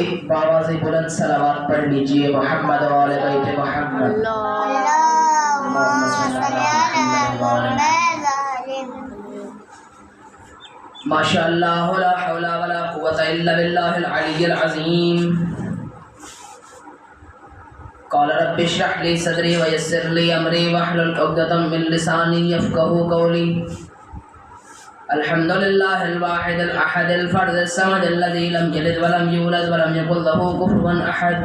ایک باواز بلند صلوات پڑھ لیجئے محمد و آل بیت محمد۔ اللہم صلی علی محمد۔ ماشاءاللہ لا حول ولا قوة الا باللہ العلی العظیم۔ قال رب اشرح لي صدري ويسر لي امري واحلل عقدة من لساني يفقهوا قولي۔ الحمد لله الواحد الاحد الفرد الصمد الذي لم يلد ولم يولد ولم يكن له كفوا احد،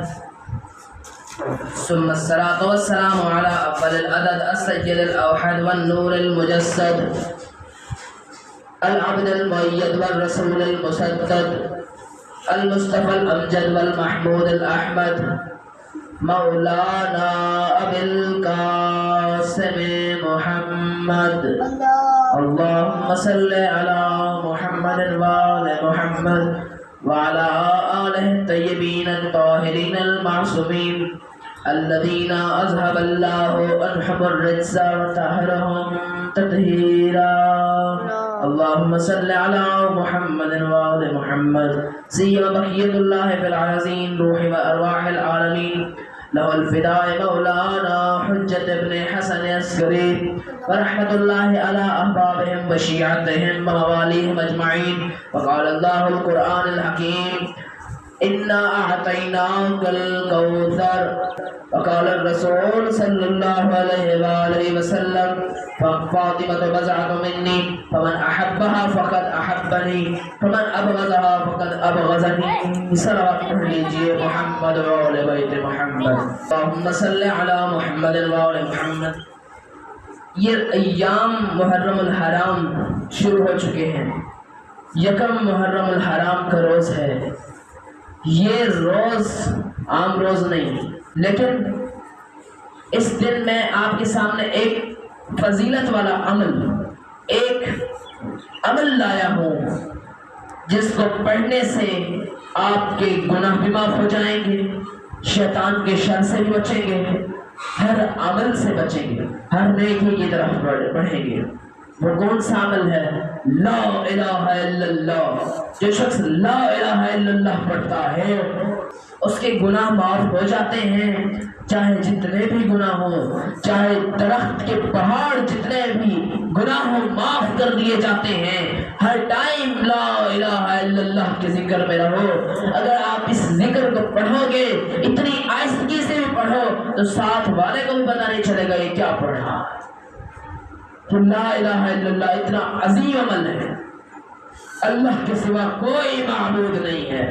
ثم الصلاة والسلام على افضل العدد السيد الاوحد والنور المجسد العبد المؤيد والرسول المسدد المصطفى الامجد والمحمود الاحمد مولانا ابی القاسم محمد۔ اللهم صل على محمد وآل محمد وعلى آله الطيبين الطاهرين المعصومين الذين أذهب الله عنهم الرجس وطهرهم تطهيرا۔ اللهم صل على محمد وآل محمد سيما بقية الله في العظيم روح وأرواح العالمين له الفداء مولانا حجة ابن حسن عسکری ورحمة الله على أحبابهم وشيعتهم ومواليهم أجمعين۔ وقال الله القرآن الحكيم إنا أعطيناك الكوثر، وقال الرسول صلى الله عليه وآله وسلم فاطمة بضعة مني فمن أحبها فقد أحبني فمن أبغضها فقد أبغضني۔ صلوات پڑھ لیجئے محمد وآل بیت محمد۔ اللهم صل على محمد وآل محمد۔ یہ ایام محرم الحرام شروع ہو چکے ہیں۔ یکم محرم الحرام کا روز ہے۔ یہ روز عام روز نہیں، لیکن اس دن میں آپ کے سامنے ایک فضیلت والا ایک عمل لایا ہوں جس کو پڑھنے سے آپ کے گناہ بھی معاف ہو جائیں گے، شیطان کے شر سے بھی بچیں گے، ہر عمل سے بچیں گے، ہر نیکی کی طرف بڑھیں گے۔ وہ کون سا عمل ہے؟ لا الہ الا اللہ۔ جو شخص لا الہ الا اللہ پڑھتا ہے اس کے گناہ معاف ہو جاتے ہیں، چاہے جتنے بھی گناہ ہوں، چاہے درخت کے پہاڑ جتنے بھی گناہ ہوں معاف کر دیے جاتے ہیں۔ ہر ٹائم لا الہ الا اللہ کے ذکر میں رہو۔ اگر آپ اس ذکر کو پڑھو گے، اتنی آہستگی سے بھی پڑھو تو ساتھ والے کو بھی پتہ نہیں چلے گا یہ کیا پڑھ رہا ہے۔ تو لا الہ الا اللہ اتنا عظیم عمل ہے، اللہ کے سوا کوئی معبود نہیں ہے۔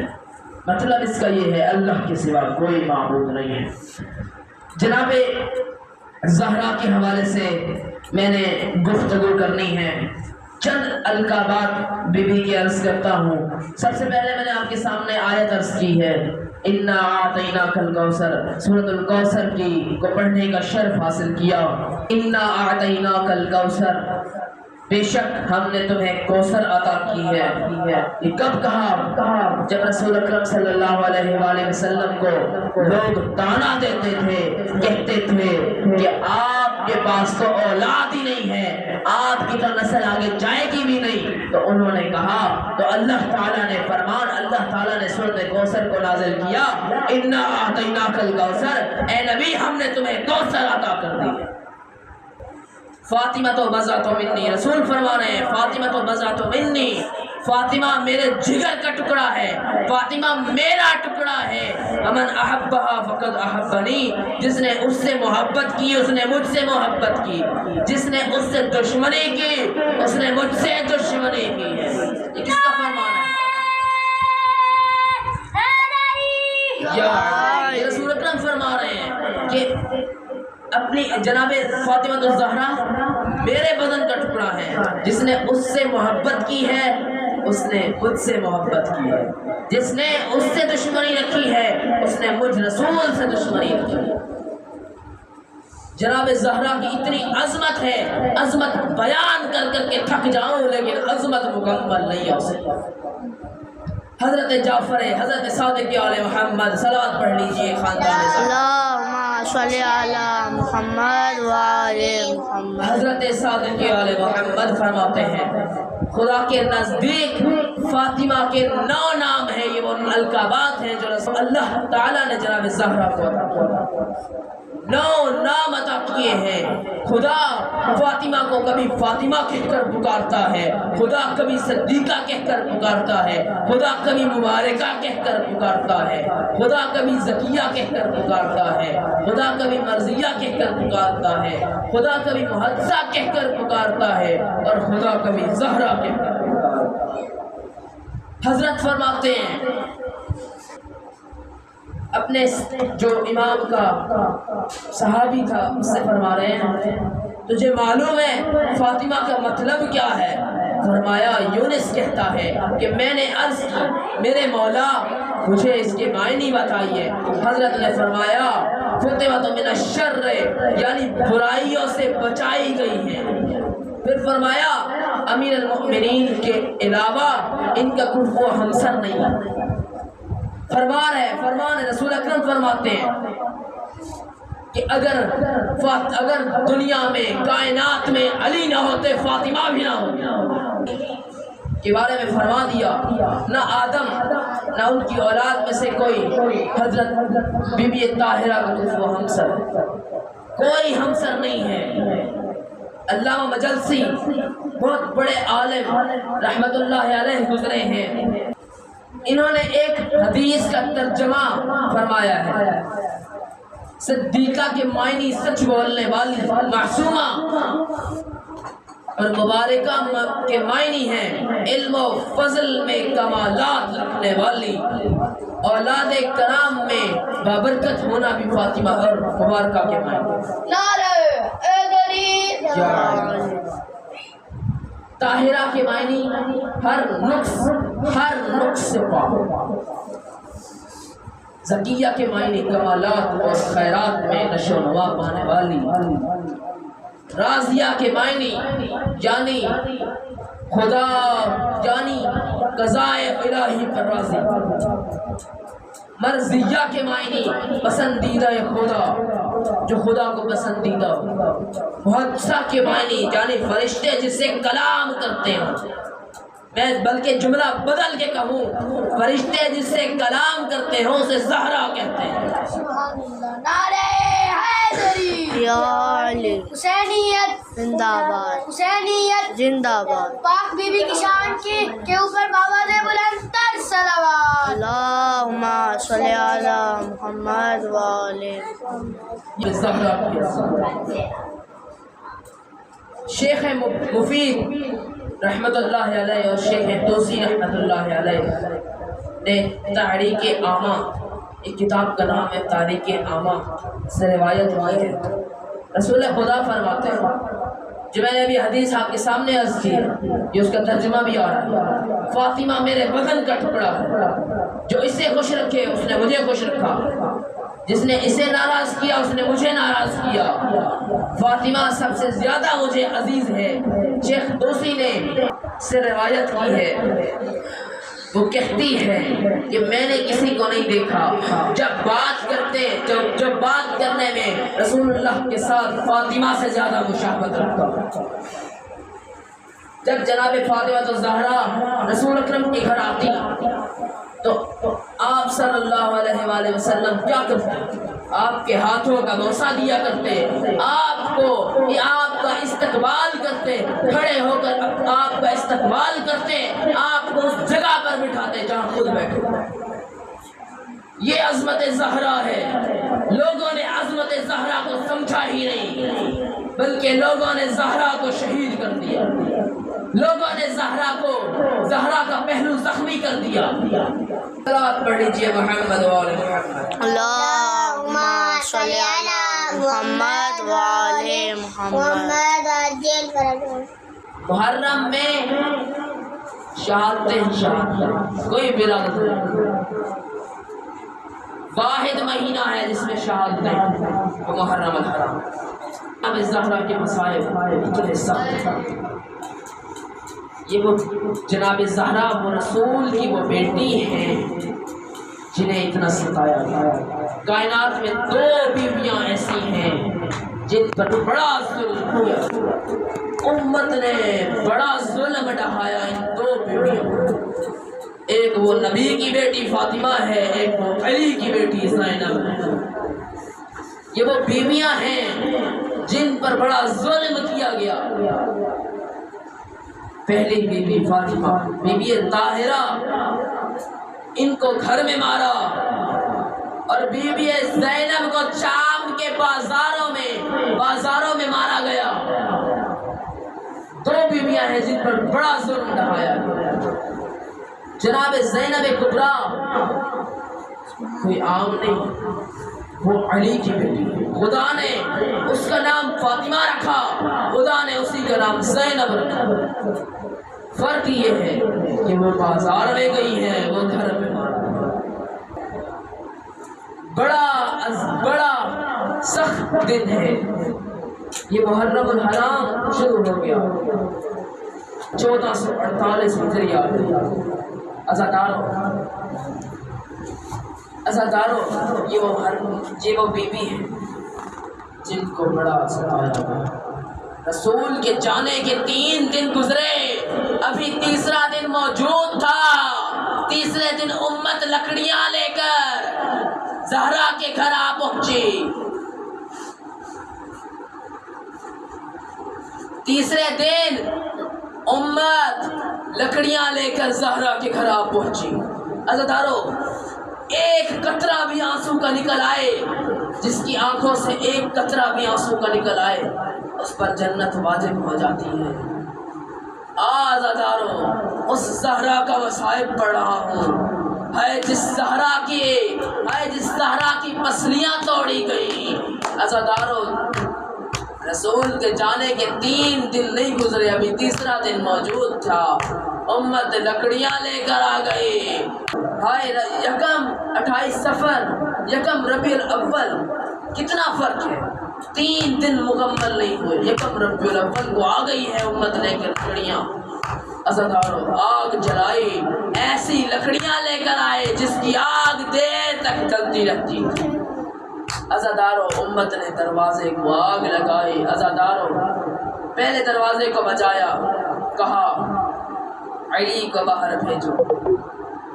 مطلب اس کا یہ ہے اللہ کے سوا کوئی معبود نہیں ہے۔ جناب زہرا کے حوالے سے میں نے گفتگو کرنی ہے، چند القابات بی بی کی عرض کرتا ہوں۔ سب سے پہلے میں نے آپ کے سامنے آیت عرض کی ہے، انا اعطیناک الکوثر، سورۃ الکوثر کی کو پڑھنے کا شرف حاصل کیا۔ انا اعطیناک الکوثر، بے شک ہم نے تمہیں کوثر عطا کی ہے۔ یہ کب کہا؟ جب رسول اکرم صلی اللہ علیہ وآلہ وسلم کو لوگ تانا دیتے تھے، کہتے تھے کہ آپ کے پاس تو اولاد ہی نہیں ہے، آپ کی تو نسل آگے جائے گی بھی نہیں، تو انہوں نے کہا، تو اللہ تعالیٰ نے فرمان، اللہ تعالیٰ نے سورۃ کوثر کو نازل کیا، انا اعطیناک الکوثر، اے نبی ہم نے تمہیں کوثر عطا کر دی۔ فاطمہ تو بضعۃ منی، رسول فرما رہے ہیں فاطمہ تو بضعۃ منی، فاطمہ میرے جگر کا ٹکڑا ہے، فاطمہ میرا ٹکڑا ہے۔ ومن احبها فقد احبنی، جس نے اس سے محبت کی اس نے مجھ سے محبت کی، جس نے اس سے دشمنی کی اس نے مجھ سے دشمنی کی ہے۔ یہ کس کا فرمان ہے؟ یہ رسول اکرم فرما رہے ہیں کہ اپنی جناب فاطمہ الزہرا میرے بدن کا ٹکڑا ہے، جس نے اس سے محبت کی ہے اس نے مجھ سے محبت کی ہے، جس نے اس سے دشمنی رکھی ہے اس نے مجھ رسول سے دشمنی رکھی ہے۔ جناب زہرا کی اتنی عظمت ہے، عظمت بیان کر کر کے تھک جاؤں لیکن عظمت مکمل نہیں ہو سکتی۔ حضرت جعفر، حضرت صادق آل محمد، صلوات پڑھ لیجئے خاندان سے۔ اللہم صلی علی محمد وآل محمد۔ حضرت صادق آل محمد فرماتے ہیں خدا کے نزدیک فاطمہ کے 9 نام ہیں، یہ وہ القابات ہیں جو اللہ تعالیٰ نے جناب زہرا کو عطا کیا، 9 نام عطا کیے ہیں۔ خدا فاطمہ کو کبھی فاطمہ کہہ کر پکارتا ہے، خدا کبھی صدیقہ کہہ کر پکارتا ہے، خدا کبھی مبارکہ کہہ کر پکارتا ہے، خدا کبھی زکیہ کہہ کر پکارتا ہے، خدا کبھی مرضیہ کہہ کر پکارتا ہے، خدا کبھی محدثہ کہہ کر پکارتا ہے، اور خدا کبھی زہرا کہہ کر پکارتا ہے۔ حضرت فرماتے ہیں اپنے جو امام کا صحابی تھا اس سے فرما رہے ہیں، تجھے معلوم ہے فاطمہ کا مطلب کیا ہے؟ فرمایا یونس کہتا ہے کہ میں نے عرض کی میرے مولا مجھے اس کے معنی بتائیے۔ حضرت نے فرمایا فاطمہ من الشر، یعنی برائیوں سے بچائی گئی ہے۔ پھر فرمایا امیر المؤمنین کے علاوہ ان کا کوئی وہ ہمسر نہیں۔ فرمان رسول اکرم فرماتے ہیں کہ اگر دنیا میں کائنات میں علی نہ ہوتے فاطمہ بھی نہ ہوتی کے بارے میں فرما دیا، نہ آدم نہ ان کی اولاد میں سے کوئی حضرت بی بی طاہرہ کا کوئی ہمسر، کوئی ہمسر نہیں ہے۔ علامہ مجلسی بہت بڑے عالم رحمت اللہ علیہ گزرے ہیں، انہوں نے ایک حدیث کا ترجمہ فرمایا ہے، صدیقہ کے معنی سچ بولنے والی معصومہ، اور مبارکہ کے معنی ہیں علم و فضل میں کمالات رکھنے والی، اولاد کرام میں بابرکت ہونا بھی فاطمہ اور مبارکہ کے معنی۔ نعرہ حیدری۔ طاہرہ کے معنی ہر نقص سے پاک۔ زکیہ کے معنی کمالات اور خیرات میں نشو و نما پانے والی۔ راضیہ کے معنی یعنی خدا یعنی قضائے الہی پر راضی۔ مرضیہ کے معنی پسندیدہ خدا، جو خدا کو پسندیدہ ہو۔ محدثہ کے معنی یعنی فرشتے جس سے کلام کرتے ہیں، میں بلکہ جملہ بدل کے کہوں فرشتے جس سے کلام کرتے ہوں اسے زہرا کہتے ہیں۔ نعرہ حیدری، یا علی، حسینیت زندہ باد، حسینیت زندہ باد، پاک بی بی کی شان کے اوپر بآواز بلند تر صلوات، اللہم صلی علی محمد و آل یہ زہرا کی شیخ مفید رحمت اللہ علیہ اور شیخ توسی رحمت اللہ علیہ نے تحریک عامہ، ایک کتاب کا نام ہے تحریک عامہ، سے روایت ہوئی ہے۔ رسول خدا فرماتے ہیں، جو میں نے ابھی حدیث آپ کے سامنے عرض کی، یہ اس کا ترجمہ بھی آ رہا ہے، فاطمہ میرے بدن کا ٹکڑا ہے، جو اسے خوش رکھے اس نے مجھے خوش رکھا، جس نے اسے ناراض کیا اس نے مجھے ناراض کیا۔ فاطمہ سب سے زیادہ مجھے عزیز ہے۔ شیخ دوسی نے سے روایت کی ہے، وہ کہتی ہے کہ میں نے کسی کو نہیں دیکھا جب بات کرنے میں رسول اللہ کے ساتھ فاطمہ سے زیادہ مشابہت رکھتا۔ جب جناب فاطمہ تو زہرا رسول اکرم کے گھر آتی تو آپ صلی اللہ علیہ وآلہ وسلم کیا کرتے؟ آپ کے ہاتھوں کا بوسہ دیا کرتے، آپ کا استقبال کرتے، کھڑے ہو کر آپ کا استقبال کرتے، آپ کو اس جگہ پر بٹھاتے جہاں خود بیٹھے۔ یہ عظمت زہرا ہے۔ لوگوں نے عظمت زہرا کو سمجھا ہی نہیں، بلکہ لوگوں نے زہرا کو شہید کر دیا، لوگوں نے زہرا کا پہلو زخمی کر دیا۔ صلوات پڑھ لیجیے محمد و آل محمد۔ اللہم صلی علی محمد و آل محمد۔ محرم میں شہادتیں کوئی برادت نہیں، واحد مہینہ ہے جس میں شہادتیں، وہ محرم الحرام۔ اب زہرا کے مصائب اتنے سخت ہیں، یہ وہ جناب زہرا وہ رسول کی وہ بیٹی ہیں جنہیں اتنا ستایا گیا۔ کائنات میں 2 بیویاں ایسی ہیں جن پر بڑا ظلم ہوا، امت نے بڑا ظلم ڈھایا ان 2 بیویوں۔ ایک وہ نبی کی بیٹی فاطمہ ہے، ایک وہ علی کی بیٹی زینب ہے۔ یہ وہ بیویاں ہیں جن پر بڑا ظلم کیا گیا۔ پہلی بیوی فاطمہ، بیوی طاہرہ، ان کو گھر میں مارا، اور بیوی زینب کو شام کے بازاروں میں مارا گیا۔ دو بیویاں ہیں جن پر بڑا ظلم ڈھایا گیا۔ جناب زینب کبریٰ کوئی عام نہیں، وہ علی کی بیٹی ہے۔ خدا نے اس کا نام فاطمہ رکھا، خدا نے اسی کا نام زینب رکھا۔ فرق یہ ہے کہ وہ بازار میں گئی ہے، وہ گھر میں مارا۔ بڑا سخت دن ہے یہ، محرم الحرام شروع ہو گیا 1448 ہجریہ۔ عزاداروں، یہ وہ بیوی ہے جن کو بڑا ستایا گیا۔ رسول کے جانے کے 3 دن گزرے، ابھی تیسرا دن موجود تھا۔ تیسرے دن امت لکڑیاں لے کر زہرا کے گھر آ پہنچی۔ تیسرے دن امت لکڑیاں لے کر زہرا کے گھر آ پہنچی۔ عزاداروں، ایک قطرہ بھی آنسو کا نکل آئے، جس کی آنکھوں سے ایک قطرہ بھی آنسو کا نکل آئے، اس پر جنت واجب ہو جاتی ہے۔ عزاداروں، اس زہرا کا مصائب پڑھ رہا ہوں، ہے جس زہرا کی پسلیاں توڑی گئی۔ عزاداروں، رسول کے جانے کے 3 دن نہیں گزرے، ابھی تیسرا دن موجود تھا، امت لکڑیاں لے کر آ گئی۔ ہائے، یکم 28 صفر، یکم ربیع الاول، کتنا فرق ہے، 3 دن مکمل نہیں ہوئے، یکم ربیع الاول کو آ گئی ہے امت لے کر لکڑیاں۔ عزاداروں، آگ جلائی، ایسی لکڑیاں لے کر آئے جس کی آگ دیر تک جلتی رہتی تھی۔ عزاداروں، امت نے دروازے کو آگ لگائی۔ عزاداروں، پہلے دروازے کو بجایا، کہا علی کو باہر بھیجو۔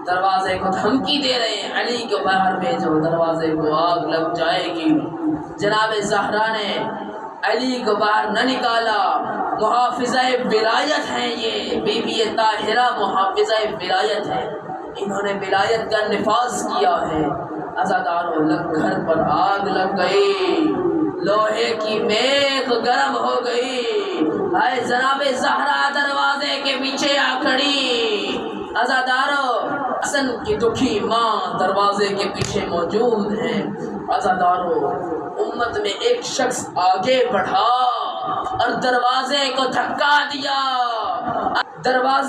دروازے کو دھمکی دے رہے ہیں، علی کو باہر بھیجو، دروازے کو آگ لگ جائے گی۔ جناب زہرا نے علی کو باہر نہ نکالا۔ محافظہ ولایت ہیں یہ، بی بی طاہرہ محافظہ ولایت ہے، انہوں نے ولایت کا نفاذ کیا ہے۔ عزاداروں، گھر پر آگ لگ گئی، لوہے کی میخ گرم ہو گئی۔ ہائے، جناب زہرا دروازے کے پیچھے آ کھڑی۔ عزاداروں، حسن کی دکھی ماں دروازے کے پیچھے موجود ہے۔ عزاداروں، امت میں ایک شخص آگے بڑھا اور دروازے کو دھکا دیا، دروازہ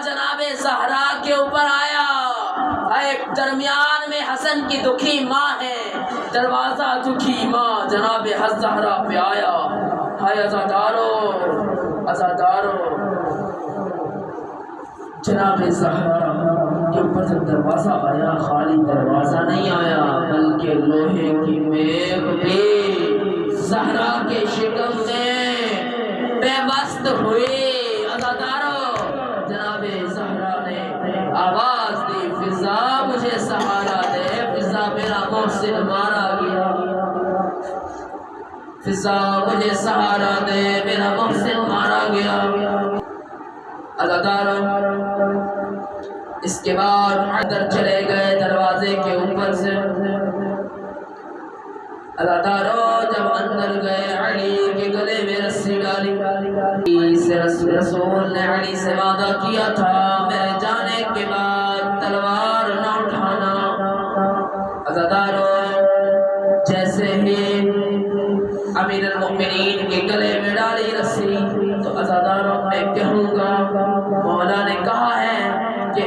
جناب زہرا کے اوپر آیا۔ درمیان میں حسن کی دکھی ماں ہے، دروازہ دکھی ماں جناب زہرا پہ آیا۔ ہائے عزاداروں، جناب زہرا کے اوپر جب دروازہ آیا، خالی دروازہ نہیں آیا بلکہ لوہے کی میخ بھی زہرا کے شکم میں پیوست ہوئی۔ عزاداروں، جناب زہرا نے آواز دی، فضا مجھے سہارا دے، فضا میرا محسن مارا گیا، فضا مجھے سہارا دے، میرا محسن مارا گیا۔ عزاداروں، اس کے بعد اندر چلے گئے دروازے کے اوپر سے۔ عزاداروں، جب اندر گئے، علی کے گلے میں رسی ڈالی۔ رسول نے علی سے وعدہ کیا تھا، میرے جانے کے بعد تلوار نہ اٹھانا۔ عزاداروں، جیسے ہی امیر المؤمنین کے گلے میں ڈالی رسی تو عزاداروں میں کہوں گا، مولا نے کہا ہے کہ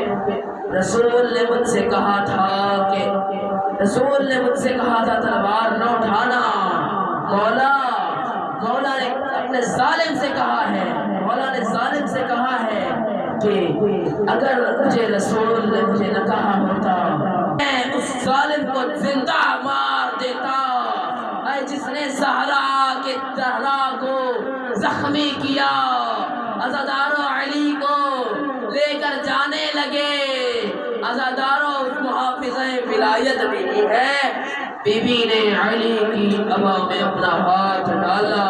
رسول نے مجھ سے کہا تھا تلوار نہ اٹھانا۔ مولا نے اپنے ظالم سے کہا ہے، مولا نے ظالم سے کہا ہے کہ اگر مجھے رسول نے مجھے نہ کہا ہوتا، میں اس ظالم کو زندہ مار دیتا جس نے زہرا کے زہرا کو زخمی کیا۔ عزاداروں، علی کو لے عزاداروں اس کو حافظ ولایت ملی ہے۔ بی بی نے علی کی ابا میں اپنا ہاتھ ڈالا۔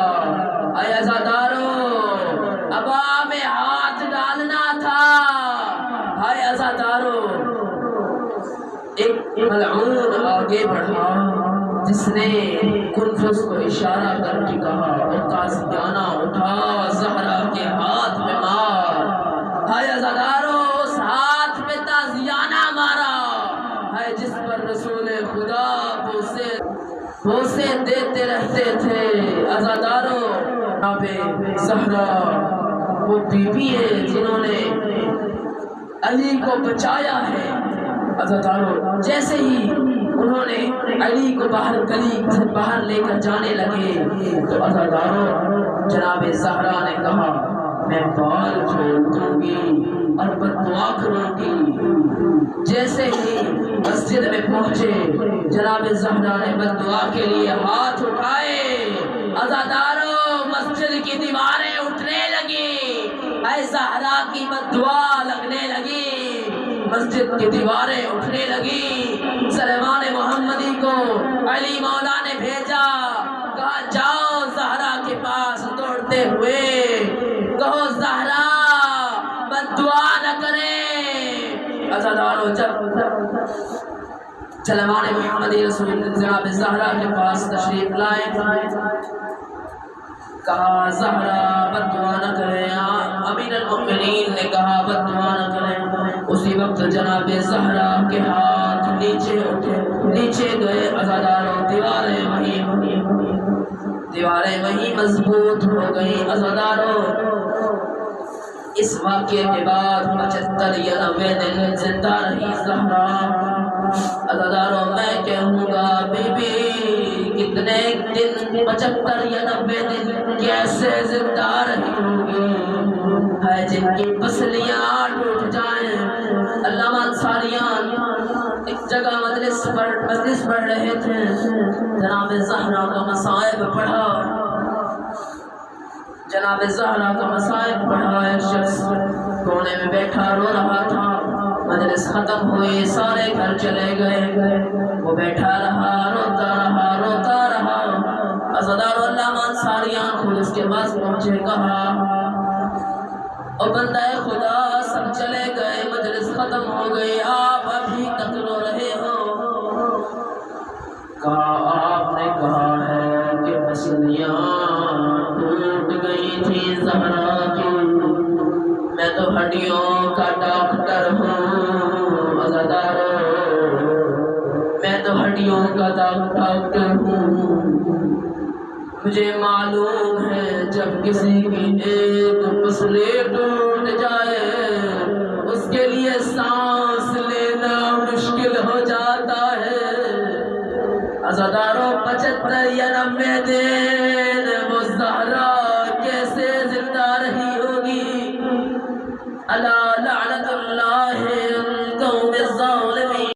اے عزاداروں ابا میں ہاتھ ڈالنا تھا۔ ہائے عزاداروں ایک ملعون آگے بڑھا جس نے کنفس کو اشارہ کر کے کہا اور تازیانہ اٹھا زہرا کے ہاتھ میں مار۔ ہائے عزاداروں اس ہاتھ میں تازیانہ مارا ہے جس پر رسول خدا بوسے دیتے رہتے تھے۔ عزاداروں جناب زہرا وہ بی بی ہے جنہوں نے علی کو بچایا ہے۔ عزاداروں جیسے ہی انہوں نے علی کو گلی سے باہر لے کر جانے لگے تو عزاداروں جناب زہرا نے کہا میں بال چھوڑ دوں گی اور بددعا کروں گی۔ جیسے ہی مسجد میں پہنچے جناب زہرا نے بددعا کے لیے ہاتھ اٹھائے۔ عزاداروں مسجد کی دیواریں اٹھنے لگی۔ اے زہرا کی بددعا لگنے لگی، مسجد کی دیواریں اٹھنے لگی۔ سلیمان محمدی کو علی مولا نے بھیجا، کہا جاؤ زہرا کے پاس دوڑتے ہوئے کہو زہرا بددعا نہ کرے۔ عزاداروں جب سلیمان محمدی رسول جناب زہرا کے پاس تشریف لائے، کہا زہرا بددعا نہ کریں۔ امیر المؤمنین نے کہا بددعا نہ کریں۔ اسی وقت جناب زہرا کے ہاتھ نیچے اٹھے، نیچے گئے۔ عزاداروں دیواریں وہیں مضبوط ہو گئی۔ عزاداروں اس واقعے کے بعد 75 یا 90 دن زندہ رہی زہرا۔ عزاداروں میں کہوں گا بی بی کتنے دن 75 یا 90 دن کیسے زندہ رہی ہوگی، ہے جن کی پسلیاں ٹوٹ جائیں۔ علامہ انصاریان ایک جگہ مجلس پڑھ رہے تھے، جناب زہرا کا مصائب پڑھا، جناب زہرا کا مصائب پڑھا۔ ایک شخص کونے میں بیٹھا رو رہا تھا۔ مجلس ختم ہوئی، سارے گھر چلے گئے، وہ بیٹھا رہا روتا رہا۔ عزاداروں علامہ انصاریان خود اس کے پاس پہنچے، کہا او بندہ خدا سب چلے گئے، مجلس ختم ہو گئی، آپ ابھی تک رو رہے ہو؟ کہا آپ نے کہا ہے کہ پسلیاں ٹوٹ گئی تھی زہرا کی، میں تو ہڈیوں کا ڈاکٹر ہوں۔ عزاداروں میں تو ہڈیوں کا ڈاکٹر ہوں، مجھے معلوم ہے جب کسی کی ایک پسلی ٹوٹ جائے اس کے لیے سانس لینا مشکل ہو جاتا ہے۔ عزاداروں 75 یا 90 دن وہ زہرا کیسے زندہ رہی ہوگی؟ اللہ